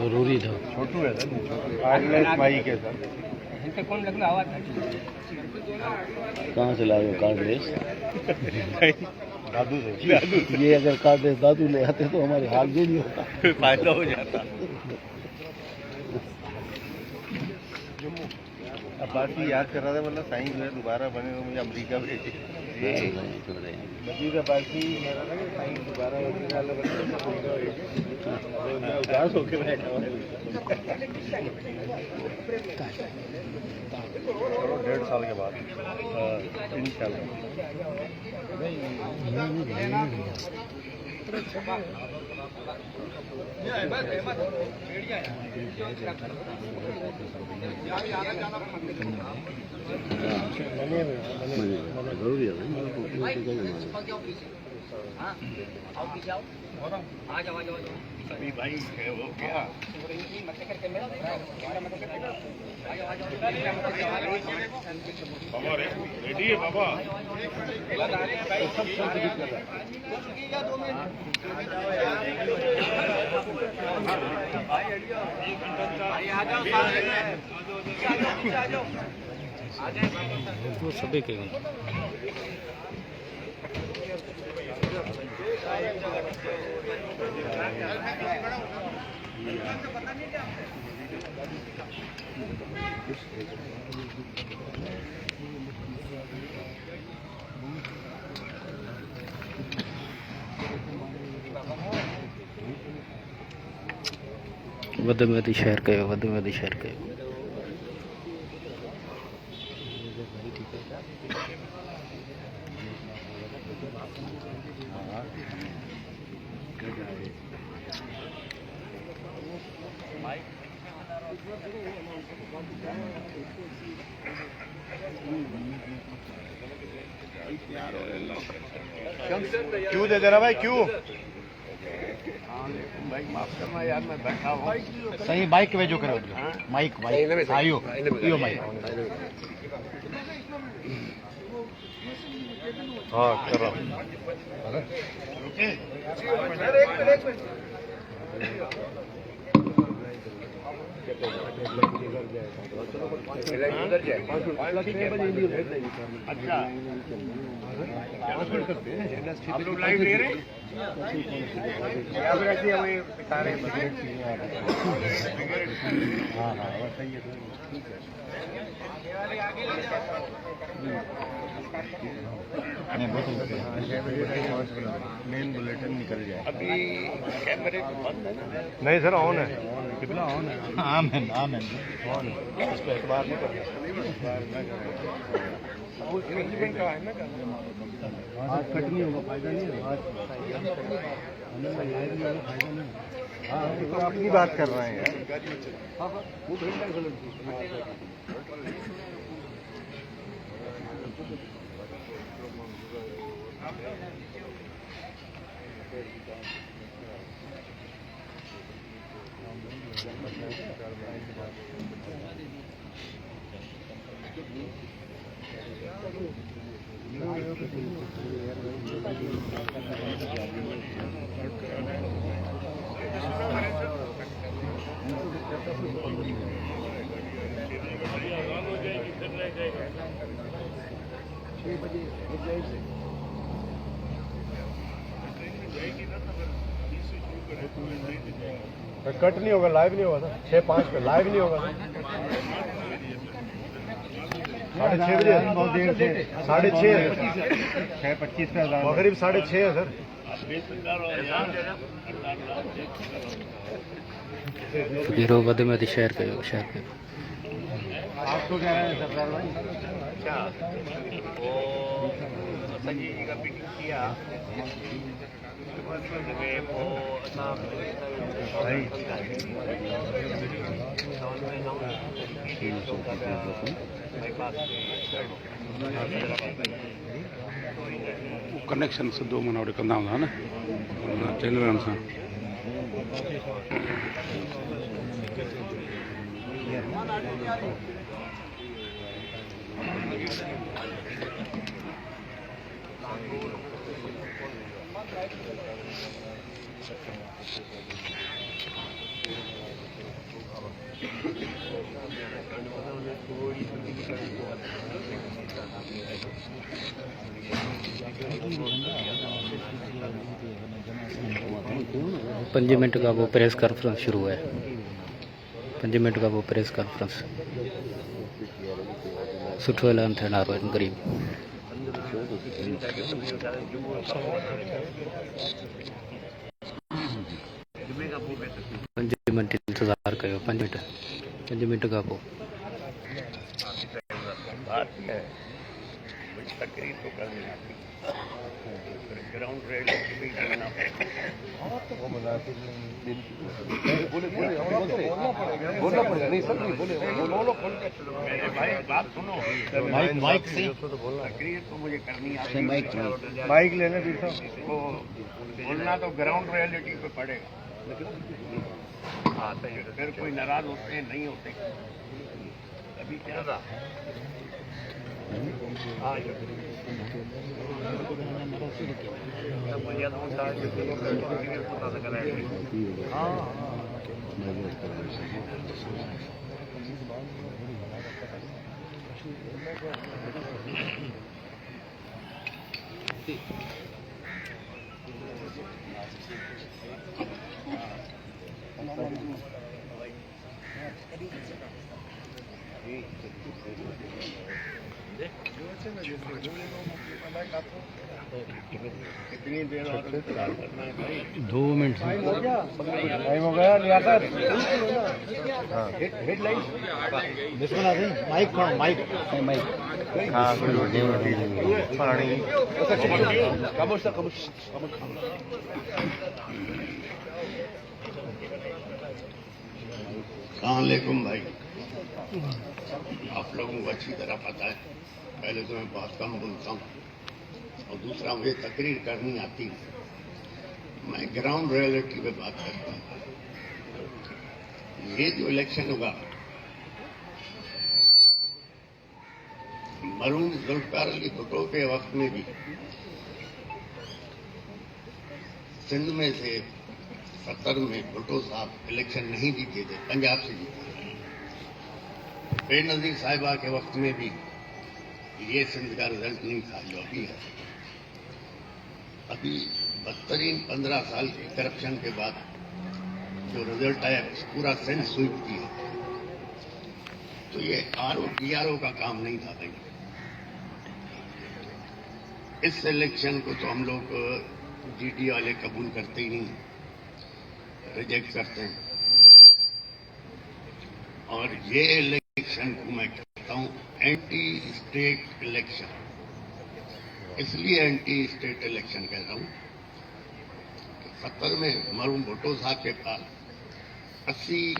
जरूरी था छोटू है सर भाई के सर कौन लगना आवाज कहाँ से लाए हो कार्डलेस दादू से ये अगर कार्डलेस दादू ले आते तो हमारे हाल भी नहीं होता फायदा हो जाता। अब बात की याद कर रहा था मतलब साईं जो है दोबारा बने तो मुझे अमेरिका भेजे का बाकी मेरा ना साईं दोबारा उदास होकर बैठा हुआ 1.5 साल के बाद 3 साल जरूरी है अभी भाई है वो क्या बाबा रेडी है बाबा वो सभी के वधमती शहर कयो वधमती शहर कयो क्यों दे देना भाई क्यों भाई माफ करना यार मैं बैठा हूँ सही बाइक में जो करो माइक माइक आयो यो माइक हाँ कर रहा हूँ अच्छा आप लोग लाइव ले रहे हैं हाँ हाँ सही है मेन बुलेटिन निकल जाए अभी कैमरे बंद है ना नहीं सर ऑन है कितना ऑन है आमेन आमेन ऑन इस पर एतबार नहीं करना आज कट नहीं होगा फायदा नहीं होगा हाँ तो अपनी बात कर रहे हैं यार कट नहीं होगा लाइव नहीं होगा सर 6:05 पे लाइव नहीं होगा 6:30 बजे बहुत देर से 6:30 पे करीब 6:30 है सर हीरो वधमती शहर कयो आप तो कह रहे हैं सरदार भाई अच्छा वो सजी का मीटिंग किया कनेक्शन सिधो माना वटि कंदा हूंदा न चैनलनि सां। पंज मिनट का वो प्रेस कॉन्फ्रेंस शुरू है। 5 मिनट का वो प्रेस कॉन्फ्रेंस सुठो ऐलान थियण वारो आहे करीब। पंज मिनट इंतज़ार कयो। 5 मिनट खां पोइ तकरीर तो करनी आती, ग्राउंड रियलिटी भी करना बोलना पड़ेगा। नहीं सर, नहीं बोलो मेरे भाई, बात सुनो। माइक से तकरीर तो मुझे करनी आती, माइक लेने भी तो इसको बोलना तो ग्राउंड रियलिटी पे पड़ेगा। हाँ, फिर कोई नाराज होते हैं, नहीं होते। अभी क्या था कितनी देर और इंतजार करना है भाई? 2 मिनट टाइम हो गया। लियाकत, हेडलाइन बिस्मिल्लाह जी। माइक कौन? माइक हाँ पानी खामोश था, खामोश। अस्सलामुअलैकुम भाई, आप लोगों को अच्छी तरह पता है, पहले तो मैं बहुत कम बोलता हूँ और दूसरा मुझे तकरीर करनी आती है। मैं ग्राउंड रियलिटी पे बात करता हूँ। ये जो इलेक्शन हुआ, मरूम जुल्फकार अली भुट्टो के वक्त में भी सिंध में से 70 में भुट्टो साहब इलेक्शन नहीं जीते थे, पंजाब से जीते। बेनजीर साहिबा के वक्त में भी ये सिंध का रिजल्ट नहीं था जो अभी है। अभी बदतरीन 15 साल की करप्शन के बाद जो रिजल्ट आया, पूरा सिंध स्वीप किया। तो ये आरओ पीआरओ का काम नहीं था भाई। इस इलेक्शन को तो हम लोग जीडी वाले कबूल करते ही नहीं, रिजेक्ट करते हैं। और ये इलेक्शन को मैं कहता हूं एंटी स्टेट इलेक्शन। इसलिए एंटी स्टेट इलेक्शन कह रहा हूं कि 70 में मरूम भुट्टो साहब के पास 80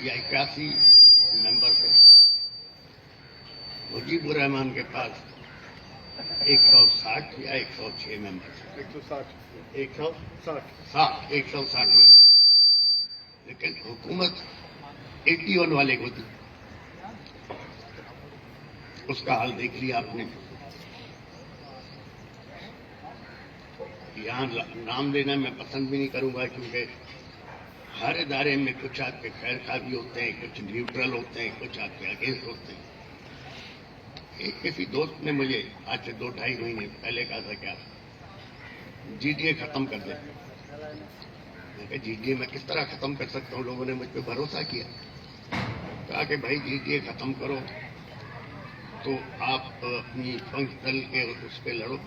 या 81 मेंबर थे। मुजीबुर रहमान के पास 160 या 106 मेंबर थे। 160 मेंबर। लेकिन हुकूमत 81 वाले को थी। उसका हाल देख लिया आपने। यहां नाम लेना मैं पसंद भी नहीं करूंगा, क्योंकि हर इदारे में कुछ आपके खैर खा भी होते हैं, कुछ न्यूट्रल होते हैं, कुछ आपके अगेंस्ट होते हैं। एक किसी दोस्त ने मुझे आज से 2-2.5 महीने पहले कहा था, क्या जीडीए खत्म कर दे। मैं कहा जीडीए मैं किस तरह खत्म कर सकता हूं? लोगों ने मुझ पर भरोसा किया, कहा कि भाई जीडीए खत्म करो तो आप अपनी फंक्शनल के उस पर लड़ो,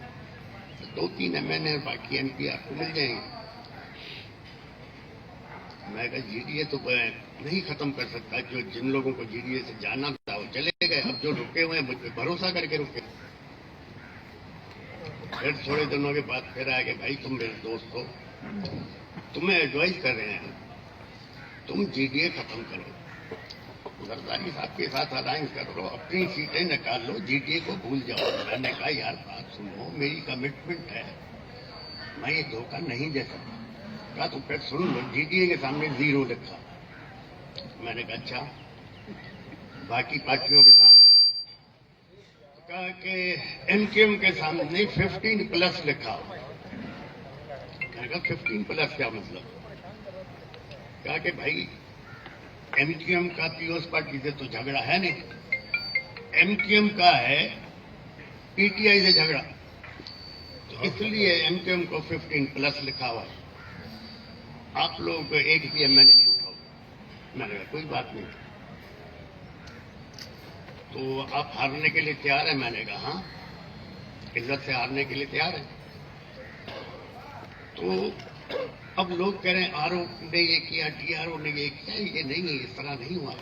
2-3 एमएनए और बाकी एमपी आपको मिल जाएंगे। मैं कहा जीडीए तो नहीं खत्म कर सकता। जो जिन लोगों को जीडीए से जाना था वो चले गए, अब जो रुके हुए हैं मुझ पर भरोसा करके रुके। फिर थोड़े दिनों के बाद फिर आया कि भाई तुम मेरे दोस्त हो, तुम्हें एडवाइस कर रहे हैं, तुम जीडीए खत्म करो, जरदारी साहब के साथ अलायंस करो, अपनी सीटें निकाल लो, जीडीए को भूल जाओ। मैंने कहा यार बात सुनो, मेरी कमिटमेंट है, मैं ये धोखा नहीं दे सकता। कहा तो फिर सुन लो, जीडीए के सामने 0 लिखा। मैंने कहा अच्छा, बाकी पार्टियों के सामने? कहा कि एमकेएम के सामने 15+ लिखा। मैंने कहा 15+ क्या मतलब? कहा कि भाई एमकेएम का पीओएस पार्टी से तो झगड़ा है नहीं, एमकेएम का है पीटीआई से झगड़ा, तो इसलिए एमकेएम को 15+ लिखा हुआ है। आप लोग एक भी एमएलए नहीं उठाओ। मैंने कहा कोई बात नहीं, तो आप हारने के लिए तैयार है? मैंने कहा हाँ, इज्जत से हारने के लिए तैयार है। तो अब लोग कह रहे हैं आरओ ने ये किया, टीआरओ ने ये किया। ये नहीं है, इस तरह नहीं हुआ।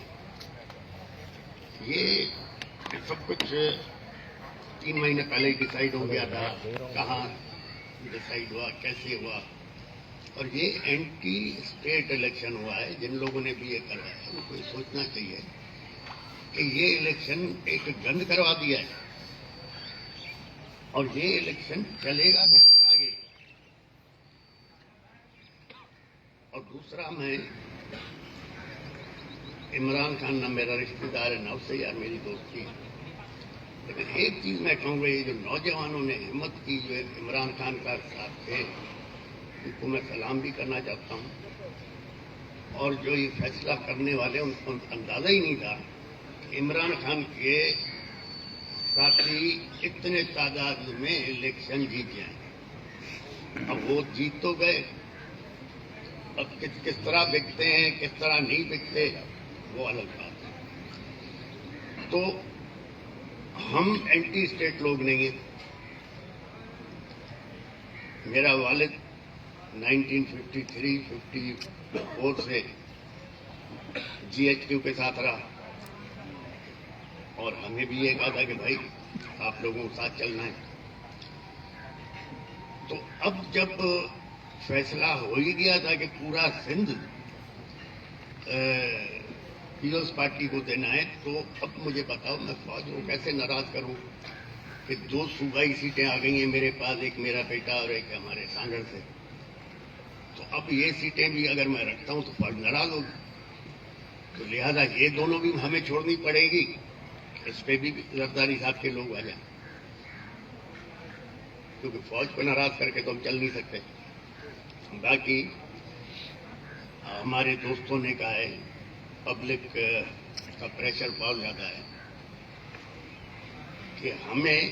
ये सब कुछ 3 महीने पहले ही डिसाइड हो गया था। कहाँ डिसाइड हुआ, कैसे हुआ? और ये एंटी स्टेट इलेक्शन हुआ है। जिन लोगों ने भी ये करवाया है उनको सोचना चाहिए कि ये इलेक्शन एक गंद करवा दिया है, और ये इलेक्शन चलेगा कैसे आगे? और दूसरा, मैं इमरान खान ना मेरा रिश्तेदार है ना उससे यार मेरी दोस्ती है, लेकिन एक चीज मैं कहूंगा, ये जो नौजवानों ने हिम्मत की, जो इमरान खान का साथ थे, उनको मैं सलाम भी करना चाहता हूं। और जो ये फैसला करने वाले, उनको अंदाजा ही नहीं था इमरान खान के साथी इतने तादाद में इलेक्शन जीत जाएंगे। अब वो जीत तो गए, अब किस तरह बिकते हैं, किस तरह नहीं बिकते, वो अलग बात है। तो हम एंटी स्टेट लोग नहीं हैं। मेरा वालिद 1953-54 से जीएचक्यू के साथ रहा, और हमें भी ये कहा था कि भाई आप लोगों के साथ चलना है। तो अब जब फैसला हो ही गया था कि पूरा सिंध पीओएस पार्टी को देना है, तो अब मुझे बताओ मैं फौज को कैसे नाराज करूं कि 2 सूबाई सीटें आ गई हैं मेरे पास, एक मेरा बेटा और एक हमारे सांगड़ से। तो अब ये सीटें भी अगर मैं रखता हूं तो फौज नाराज होगी, तो लिहाजा ये दोनों भी हमें छोड़नी पड़ेगी। इस पे भी जरदारी साहब के लोग आ जाए, क्योंकि फौज को नाराज करके तो हम चल नहीं सकते। बाकी हमारे दोस्तों ने कहा है पब्लिक का प्रेशर बहुत ज्यादा है कि हमें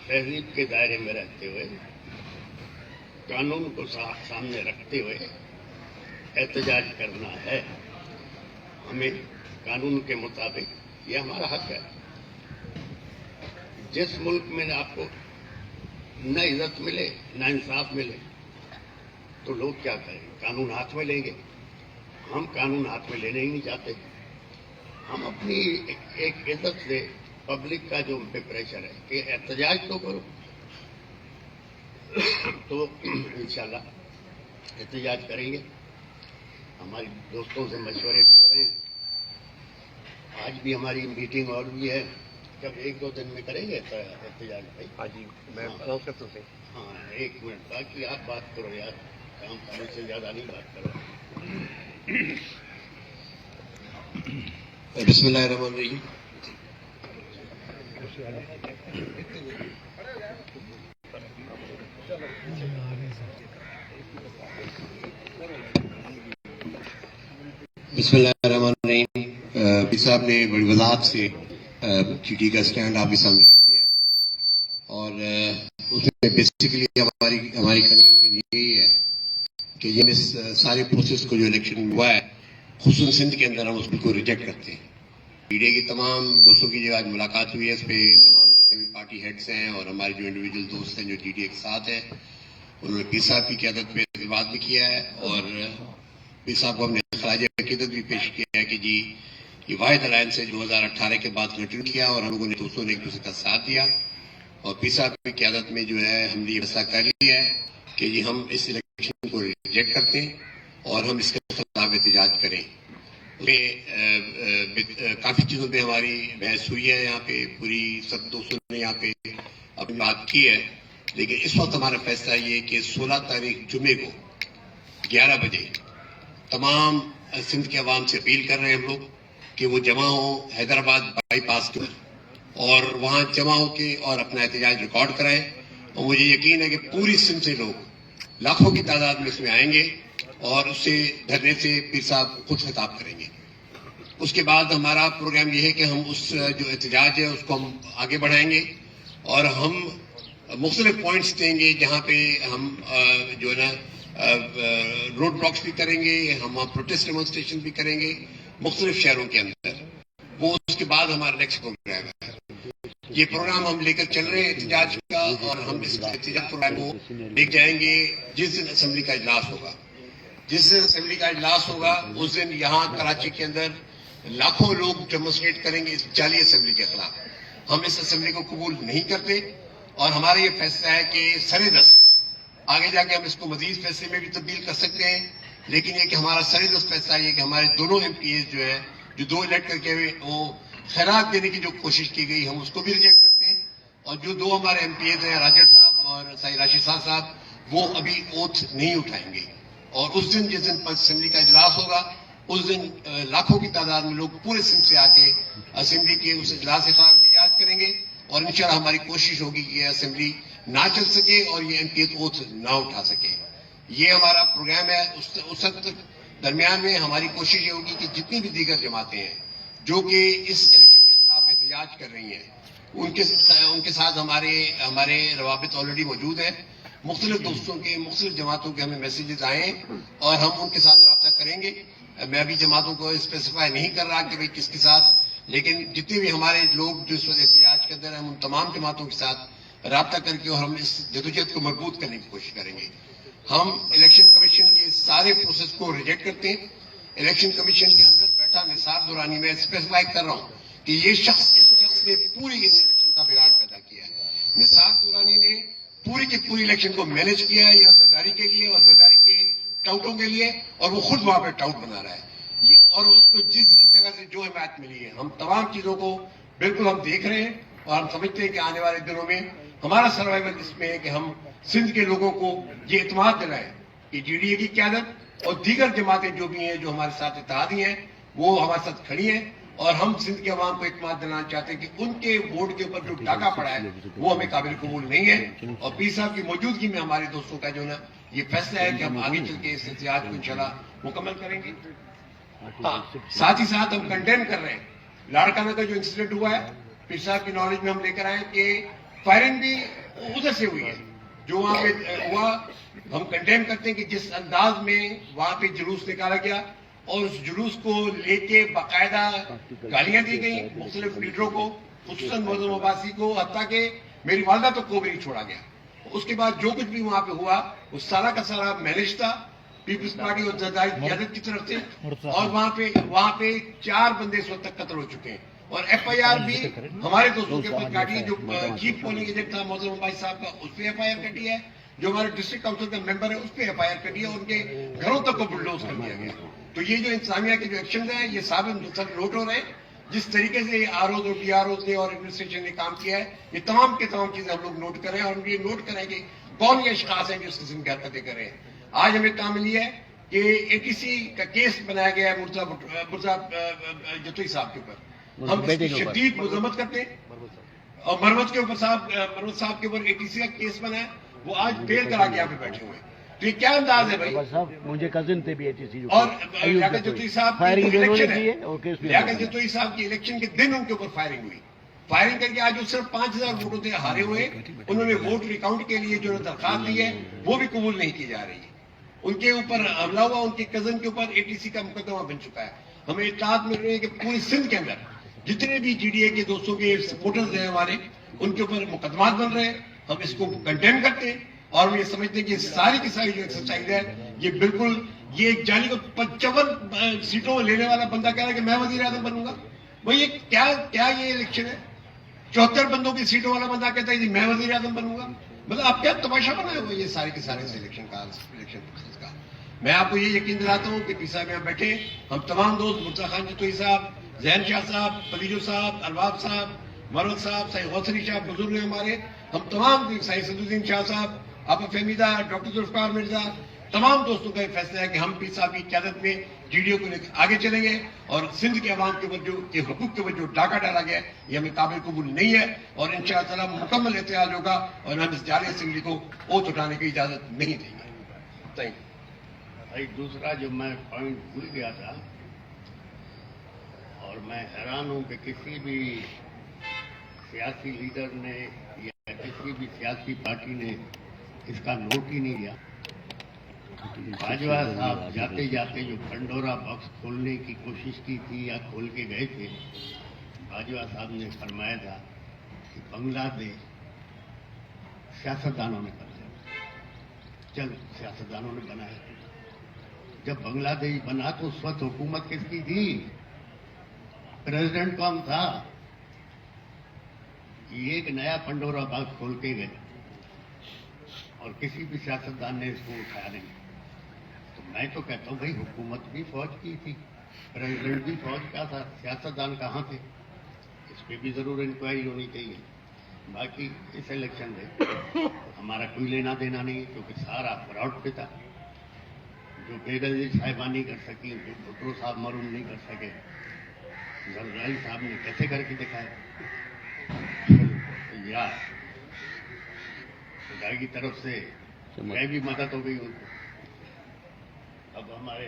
तहजीब के दायरे में रहते हुए, कानून को सामने रखते हुए एहतजाज करना है। हमें कानून के मुताबिक, ये हमारा हक है। जिस मुल्क में आपको न इज्जत मिले, न इंसाफ मिले, तो लोग क्या करें? कानून हाथ में लेंगे। हम कानून हाथ में लेने ही नहीं चाहते। हम अपनी एक इज्जत से पब्लिक का जो उन पे प्रेशर है कि एहतजाज तो करो, तो इंशाल्लाह एहतजाज करेंगे। हमारी दोस्तों से मशवरे भी हो रहे हैं। आज भी हमारी मीटिंग और भी है, कब 1-2 दिन में करेंगे एहतजाज भाई? हाँ जी, मैं अनाउंस करता हूँ। हाँ, 1 मिनट बाकी आप बात करो यार, काम करने से ज्यादा नहीं बात करो। बिस्मिल्लाहिर्रहमानिर्रहीम। बिस्मिल्लाहिर्रहमानिर्रहीम। पी साहब ने बड़ी वजाहत से चीटी का स्टैंड आपके सामने रख दिया है, और उसमें बेसिकली हमारी कंटेंशन यही है कि ये इस सारे प्रोसेस को, जो इलेक्शन हुआ है खुसून सिंध के अंदर, हम उसको रिजेक्ट करते हैं। मीडिया की तमाम दोस्तों की जो आज मुलाकात हुई है, इस पे तमाम जितने भी पार्टी हेड्स हैं और हमारे जो इंडिविजुअल दोस्त हैं जो जीडीए के साथ हैं, उन्होंने पी साहब की क़यादत पे बात भी किया है, और पी साहब को हमने खराज अकीदत भी पेश किया है कि जी ये वाहिद अलायंस है 2018 के बाद कंटिन्यू किया, और हम लोगों ने दोस्तों ने एक दूसरे का साथ दिया, और पीर साहब की क़यादत में जो है हमने ये फैसला कर लिया है कि जी हम इस इलेक्शन को रिजेक्ट करते हैं और हम इसके खिलाफ एहतजाज करें। काफ़ी चीज़ों पे हमारी बहस हुई है, यहाँ पे पूरी सब दोस्तों ने यहाँ पे अपनी बात की है, लेकिन इस वक्त हमारा फैसला ये कि 16 तारीख जुमे को 11 बजे तमाम सिंध के अवाम से अपील कर रहे हैं हम लोग कि वो जमा हो हैदराबाद बाईपास पर और वहाँ जमा होके और अपना एहतजाज रिकॉर्ड कराएं। और मुझे यकीन है कि पूरी सिंध से लोग लाखों की तादाद में इसमें आएंगे और उससे धरने से पीर साहब खुद खिताब करेंगे। उसके बाद हमारा प्रोग्राम ये है कि हम उस जो एहतजाज है उसको हम आगे बढ़ाएंगे और हम मुख्तलिफ पॉइंट्स देंगे जहाँ पे हम जो है ना रोड ब्लॉक्स भी करेंगे, हम वहाँ प्रोटेस्ट डेमोन्स्ट्रेशन भी करेंगे मुख्तलिफ शहरों के अंदर। वो उसके बाद हमारा नेक्स्ट प्रोग्राम है। ये प्रोग्राम हम लेकर चल रहे हैं एहतजाज का और हम इस एहतजाज प्रोग्राम को लेकर जाएंगे जिस दिन असेंबली का इजलास होगा। जिस दिन असेंबली का इजलास होगा उस दिन यहाँ कराची के अंदर लाखों लोग डेमोन्स्ट्रेट करेंगे इस जाली असेंबली के खिलाफ। हम इस असेंबली को कबूल नहीं करते और हमारा ये फैसला है कि सरेदस्त आगे जाके हम इसको मजीद फैसले में भी तब्दील कर सकते हैं, लेकिन ये कि हमारा सरेदस्त फैसला ये कि हमारे दोनों MPA जो है जो 2 इलेक्ट करके वो खैरात देने की जो कोशिश की गई हम उसको भी रिजेक्ट करते हैं। और जो 2 हमारे MPA हैं राजड़ साहब और साई राशिद साहब वो अभी ओथ नहीं उठाएंगे। और उस दिन जिस दिन असेंबली का इजलास होगा उस दिन लाखों की तादाद में लोग पूरे सिंध से आके असेंबली के उस इजलास से एहतजाज करेंगे और इंशाल्लाह हमारी कोशिश होगी कि ये असेंबली ना चल सके और ये MPA ओथ ना उठा सके। ये हमारा प्रोग्राम है। उस वक्त तक दरमियान में हमारी कोशिश ये होगी कि जितनी भी दीगर जमातें हैं जो कि इस इलेक्शन के खिलाफ एहतजाज कर रही हैं उनके साथ हमारे रवाबित ऑलरेडी मौजूद है। मुख्तलिफ दोस्तों के मुख्तलिफ जमातों के हमें मैसेजेस आए और हम उनके साथ रब्ता करेंगे। मैं अभी जमातों को स्पेसिफाई नहीं कर रहा कि भाई किसके साथ, लेकिन जितने भी हमारे लोग जो इस वक्त एहतजाज के अंदर हम उन तमाम जमातों के साथ रब्ता करके और हम इस जदोजहद को मजबूत करने की कोशिश करेंगे। हम इलेक्शन कमीशन के सारे प्रोसेस को रिजेक्ट करते हैं। इलेक्शन कमीशन के अंदर बैठा निसार दुरानी में स्पेसिफाई कर रहा हूं कि इस शख्स ने पूरी इस इलेक्शन का बिगाड़ पैदा किया है। निसार दुरानी ने पूरी की पूरी इलेक्शन को मैनेज किया है, यह जरदारी के लिए और जरदारी के टाउटों के लिए, और वो खुद वहां पर टाउट बना रहा है ये। और उसको जिस जगह से जो हिमायत मिली है हम तमाम चीजों को बिल्कुल हम देख रहे हैं और हम समझते हैं कि आने वाले दिनों में हमारा सर्वाइवल इसमें है कि हम सिंध के लोगों को ये इत्मीनान दिलाएं कि GDA की क़यादत और दीगर जमातें जो भी हैं जो हमारे साथ इत्तेहादी हैं वो हमारे साथ खड़ी हैं और हम सिंध के अवाम को इत्मीनान दिलाना चाहते हैं कि उनके वोट के ऊपर जो डाका पड़ा है वो हमें काबिल कबूल नहीं है। और पीर साहब की मौजूदगी में हमारे दोस्तों का जो ना ये फैसला है कि हम आगे चल के इस एहतजाज को इंशाल्लाह मुकम्मल करेंगे। हाँ, साथ ही साथ हम कंडेम कर रहे हैं लाड़काना का जो इंसिडेंट हुआ है। पीर साहब की नॉलेज में हम लेकर आए कि फायरिंग भी उधर से हुई है जो वहां पे हुआ। हम कंडेम करते हैं कि जिस अंदाज में वहां पे जुलूस निकाला गया और उस जुलूस को लेके बाकायदा गालियां दी गई मुख्तलिफ लीडरों को, खुसूसन मौजूद अब्बासी को, हत्ता के मेरी वालदा तो को भी नहीं छोड़ा गया। उसके बाद जो कुछ भी वहां पे हुआ वो सारा का सारा मैनेज था पीपल्स पार्टी और जरदारी क़यादत की तरफ से। और वहां पे 4 बंदे इस वक्त तक कत्ल हो चुके हैं और FIR भी हमारे दोस्तों के ऊपर काटी है। जो चीफ पोलिंग एजेंट था मौजूद अब्बासी साहब का उस पर FIR कटी है, जो हमारे डिस्ट्रिक्ट काउंसिल का मेंबर है उस पर FIR कटी है, उनके घरों तक को बुलडोज कर दिया गया। तो ये जो इंतजामिया के जो एक्शन है ये साबित नोट हो रहे हैं। जिस तरीके से ROs और DROs ने और एडमिनिस्ट्रेशन ने काम किया है ये तमाम के तमाम चीजें हम लोग नोट कर रहे हैं और ये नोट करें कि कौन ये अशखास है जो इस किस्म की हरकतें कर रहे हैं। आज हमें काम मिली है कि ATC का केस बनाया गया है मुर्जा जतोई साहब के ऊपर। हम इसकी शदीद मजम्मत करते हैं और मरवत साहब के ऊपर ATC का केस बना है, वो आज बेल करा के यहाँ पे बैठे हुए हैं। तो ये क्या अंदाज है भाई साहब? मुझे कजिन थे भी ATC और लियाकत जतोई साहब की इलेक्शन है, लियाकत जतोई साहब की इलेक्शन के दिन उनके ऊपर फायरिंग हुई। फायरिंग करके आज वो सिर्फ 5000 वोटों से हारे हुए। उन्होंने वोट रिकाउंट के लिए जो दरखास्त दी है वो भी कबूल नहीं की जा रही है। उनके ऊपर हमला हुआ, उनके कजन के ऊपर ATC का मुकदमा बन चुका है। हमें इत्तलात मिल रही है कि पूरी सिंध के अंदर जितने भी GDA के दोस्तों के सपोर्टर्स हैं हमारे उनके ऊपर मुकदमा बन रहे हैं। हम इसको कंडेम करते हैं और हम ये समझते हैं कि सारी की सारी जो एक्सरसाइज है ये बिल्कुल ये जाली को 55 सीटों लेने वाला बंदा कह रहा है कि मैं वजीर आजम बनूंगा। भाई ये क्या ये इलेक्शन है? 74 बंदों की सीटों वाला बंदा कहता है जी मैं वजीर आजम बनूंगा। मतलब आप क्या तमाशा बनाए हुए ये सारे के सारे इलेक्शन का। मैं आपको ये यकीन दिलाता हूं कि पीसा में बैठे हम तमाम दोस्त, मुर्तजा खान जतोई साहब, जैन शाह साहब, पलीजो साहब, अरबाब साहब, मरवत साहब, साईं गौसरी शाह बुजुर्ग हैं हमारे, हम तमाम, साईं सदुद्दीन शाह साहब, आपा फहमीदा, डॉक्टर जुल्फकार मिर्जा, तमाम दोस्तों का फैसला है कि हम पीर साहब की क़यादत में जीडीओ को लेकर आगे चलेंगे और सिंध के अवाम के हुकूक के वजह डाका डाला गया ये हमें काबिल कबूल नहीं है और इंशाअल्लाह मुकम्मल एहतियात होगा और हम इस जाली असेंबली को ओथ उठाने की इजाजत नहीं देंगे। Thank you. भाई दूसरा जो मैं पॉइंट भूल गया था और मैं हैरान हूं कि किसी भी सियासी लीडर ने या किसी भी सियासी पार्टी ने इसका नोट ही नहीं लिया। बाजवा साहब जाते जाते जो पंडोरा बॉक्स खोलने की कोशिश की थी या खोल के गए थे, बाजवा साहब ने फरमाया था कि बांग्लादेश सियासतदानों ने बनाया। चल सियासतदानों ने बनाया, जब बांग्लादेश बना तो उस वक्त हुकूमत किसकी थी? प्रेसिडेंट कौन था? ये एक नया पंडोरा बॉक्स खोल के गए और किसी भी सियासतदान ने इसको उठाया नहीं। तो मैं तो कहता हूं भाई हुकूमत भी फौज की थी, प्रेसिडेंट भी फौज का था, सियासतदान कहां थे? इस पर भी जरूर इंक्वायरी होनी चाहिए। बाकी इस इलेक्शन में हमारा कोई लेना देना नहीं क्योंकि सारा फ्रॉड पे था। जो बेगल साहिबानी कर सकी, जो भुट्टो साहब मरूम नहीं कर सके, जरदारी साहब ने कैसे करके दिखाया यार। खुदा की तरफ से मैं भी मदद हो गई उनको। अब हमारे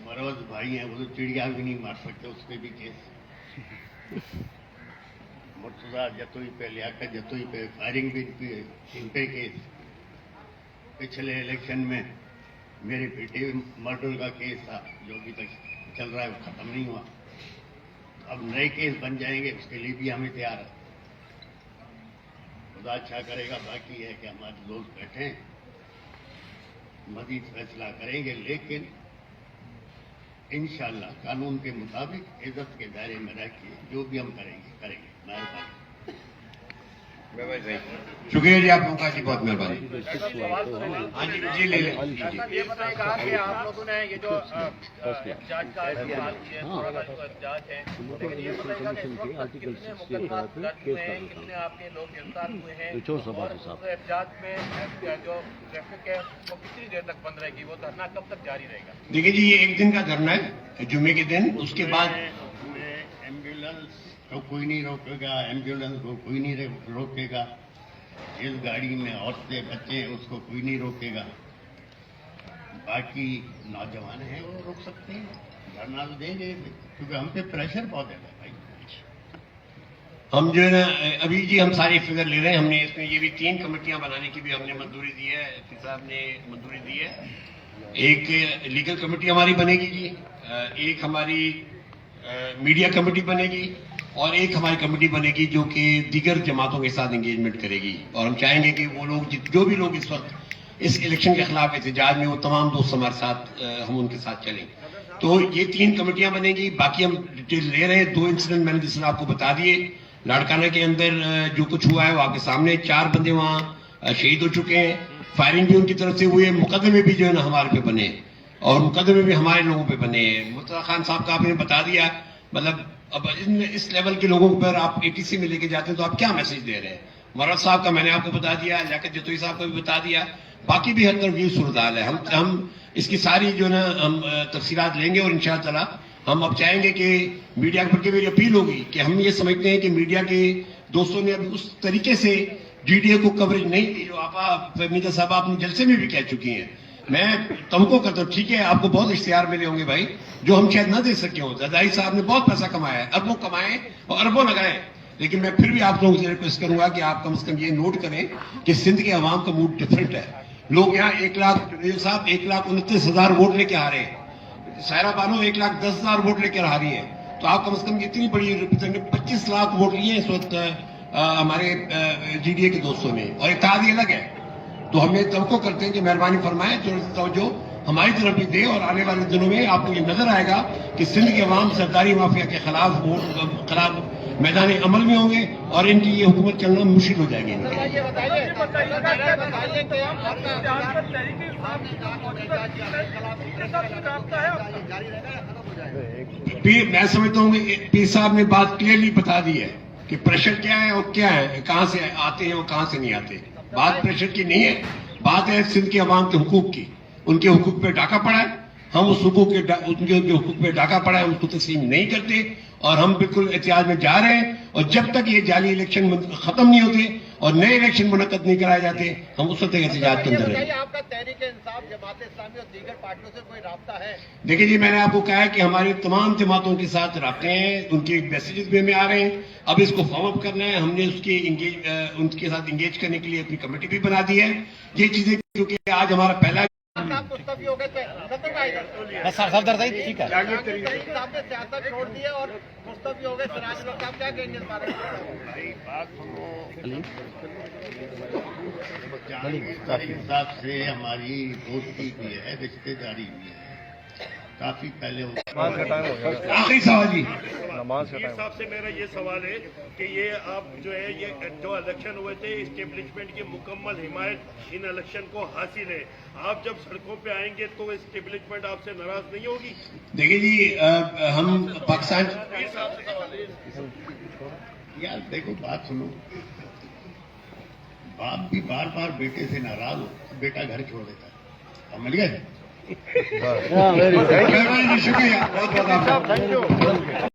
मरवत भाई हैं, वो तो चिड़िया भी नहीं मार सकते, उस पर भी केस। मुर्तजा जतोई पे, लियाकत जतोई पे फायरिंग भी इन पे केस। पिछले इलेक्शन में मेरे बेटे मर्डर का केस था जो अभी तक चल रहा है, वो खत्म नहीं हुआ। अब नए केस बन जाएंगे, उसके लिए भी हमें तैयार है। खुदा अच्छा करेगा। बाकी है कि हमारे दोस्त बैठे हैं, मजीद फैसला करेंगे, लेकिन इंशाअल्लाह कानून के मुताबिक इज्जत के दायरे में रह के जो भी हम करेंगे। मेहरबानी। शुक्रिया जी आप लोगों का, जी बहुत मेहरबानी। हाँ जी जी ले लें। ये बताएगा कि आप लोगों ने ये जो जांच का इस्तेमाल किया, थोड़ा सा जांच है, लेकिन ये बताएगा कि इस वक्त कितने मुकदमा दर्ज हुए हैं, कितने आपके लोग गिरफ्तार हुए हैं और जांच में जो ट्रैफिक है वो कितनी देर तक बंद रहेगी, वो धरना कब तक जारी रहेगा? देखिए जी, ये एक दिन का धरना है, जुम्मे के दिन। उसके बाद एम्बुलेंस को कोई नहीं रोकेगा, एम्बुलेंस को कोई नहीं रोकेगा, जिस गाड़ी में औरतें बच्चे हैं उसको कोई नहीं रोकेगा। बाकी नौजवान हैं वो रोक सकते हैं, धरना तो देंगे क्योंकि हम पे प्रेशर बहुत है भाई। हम जो है ना अभी जी हम सारी फिगर ले रहे हैं। हमने इसमें ये भी 3 कमेटियां बनाने की भी हमने मंजूरी दी है, साहब ने मंजूरी दी है। एक लीगल कमेटी हमारी बनेगी जी, एक हमारी मीडिया कमेटी बनेगी और एक हमारी कमेटी बनेगी जो कि दीगर जमातों के साथ एंगेजमेंट करेगी। और हम चाहेंगे कि वो लोग जो भी लोग इस वक्त इस इलेक्शन के खिलाफ एहतजाज में, वो तमाम दोस्त हमारे साथ, हम उनके साथ चलें। तो ये 3 कमेटियां बनेगी। बाकी हम डिटेल ले रहे हैं। 2 इंसिडेंट मैंने जिसने आपको बता दिए। लाड़काना के अंदर जो कुछ हुआ है वो आपके सामने, 4 बंदे वहां शहीद हो चुके हैं। फायरिंग भी उनकी तरफ से हुई है, मुकदमे भी जो है ना हमारे पे बने और मुकदमे भी हमारे लोगों पे बने हैं। मुर्तजा खान साहब का आपने बता दिया। मतलब अब इस लेवल के लोगों पर आप एटीसी में लेके जाते हैं तो आप क्या मैसेज दे रहे हैं? मरवत साहब का मैंने आपको बता दिया, लियाकत जतोई साहब का भी बता दिया। बाकी भी हर तरफ ये सूरत हाल है। हम इसकी सारी जो ना हम तफसीलात लेंगे और इंशाअल्लाह हम अब चाहेंगे कि मीडिया के प्रति मेरी अपील होगी कि हम ये समझते हैं कि मीडिया के दोस्तों ने अभी उस तरीके से जीडीए को कवरेज नहीं दी जो आपा फहमीदा साहब अपने जलसे में भी कह चुकी हैं। मैं तवक्को करता हूँ, ठीक है आपको बहुत इश्तिहार मिले होंगे भाई जो हम शायद न दे सके हों। जरदारी साहब ने बहुत पैसा कमाया है, अरबों कमाए और अरबों लगाए, लेकिन मैं फिर भी आप लोगों से रिक्वेस्ट करूंगा कि आप कम से कम ये नोट करें कि सिंध के अवाम का मूड डिफरेंट है। लोग यहाँ 1,29,000 वोट लेके आ रहे हैं, सायरा बानो 1,10,000 वोट लेकर आ रही है। तो आप कम से कम इतनी बड़ी रिप्रेजेंटेटिव 25 लाख वोट लिए इस वक्त हमारे जीडीए के दोस्तों ने, और इत्तेहादी अलग है। तो हम ये तवक्को करते हैं कि मेहरबानी फरमाएं जो हमारी तरफ भी दे, और आने वाले दिनों में आपको ये नजर आएगा कि सिंध के अवाम सरकारी माफिया के खिलाफ मैदान अमल में होंगे और इनकी ये हुकूमत चलना मुश्किल हो जाएगी इनके लिए। ये बताइए कि हम अपने ध्यान पर तहरीकी मैं समझता हूँ पीर साहब ने बात क्लियरली बता दी है कि प्रेशर क्या है और क्या है, कहां से आते हैं और कहां से नहीं आते। बात प्रेशर की नहीं है, बात है सिंध के अवाम के हुकूक की। उनके हुकूक पे डाका पड़ा है, हम उस हुकूक के उनके हुकूक पे डाका पड़ा है, हम उसको तस्लीम नहीं करते और हम बिल्कुल एहतियात में जा रहे हैं। और जब तक ये जाली इलेक्शन खत्म नहीं होते और नए इलेक्शन मुनक्कद नहीं कराए जाते, हम उस वक्त एहतियात के अंदर रहेंगे। आपका तहरीक इंसाफ, जमात इस्लामी और दीगर पार्टियों से कोई राब्ता है? देखिए जी, मैंने आपको कहा है कि हमारे तमाम जमातों के साथ राब्ते हैं, उनके मैसेजेस भी हमें आ रहे हैं। अब इसको फॉलो अप करना है, हमने उनके साथ इंगेज करने के लिए अपनी कमेटी भी बना दी है। ये चीजें क्योंकि आज हमारा पहला मुस्तफी हो गए थे, बस सर दर्द है, ठीक है। साहब ने सियासत छोड़ दी है और मुस्तफी हो गए सिराज साहब, क्या कहेंगे इस बारे में? जान हिसाब से हमारी दोस्ती भी है, रिश्तेदारी भी है, काफी पहले आखिरी सवाल जी। साहब से मेरा ये सवाल है कि ये आप जो है ये जो इलेक्शन हुए थे, इस्टेब्लिशमेंट की मुकम्मल हिमायत इन इलेक्शन को हासिल है। आप जब सड़कों पे आएंगे तो इस्टेब्लिशमेंट आपसे नाराज नहीं होगी? देखिए जी, हम पाकिस्तान यार देखो, बात सुनो, बाप भी बार बार बेटे से नाराज हो, बेटा घर छोड़ देता है। समझ गए? शुक्रिया, बहुत बहुत